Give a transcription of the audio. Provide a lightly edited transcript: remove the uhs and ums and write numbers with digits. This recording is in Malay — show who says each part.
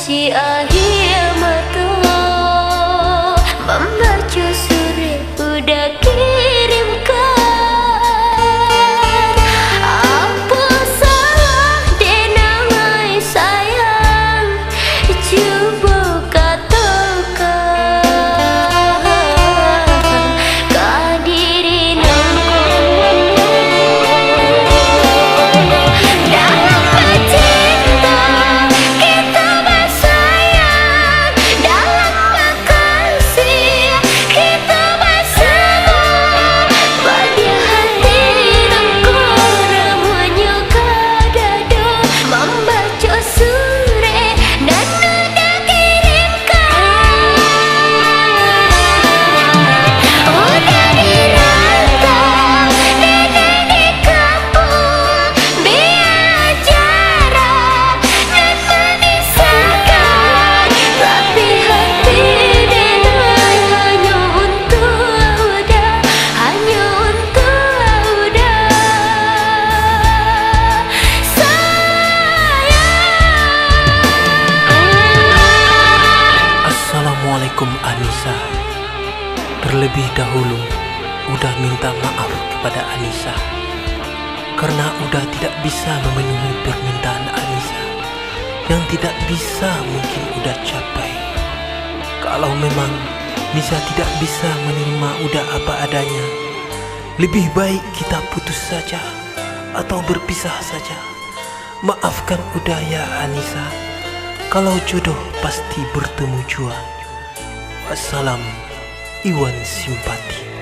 Speaker 1: si akhir mata membaca surat udah kirimkan. Apa salah denai sayang, cuba katakan kehadiran aku dalam bercinta. Kita bersayang dalam berkasih, kita bersama pada hati dan korang menyuka dada membaca surat dan udah kirimkan. Udah dirantau, nenek di kampung, biar jarak dan memisahkan, tapi hati denai hanya untuk Auda, hanya untuk Auda sayang.
Speaker 2: Assalamualaikum Anissa. Terlebih dahulu Uda minta maaf kepada Anissa karena Uda tidak bisa memenuhi permintaan Anissa yang tidak bisa mungkin Uda capai. Kalau memang Nisa tidak bisa menerima Uda apa adanya, lebih baik kita putus saja atau berpisah saja. Maafkan Uda ya Anissa. Kalau jodoh pasti bertemu jua. Wassalam, Iwan Simpati.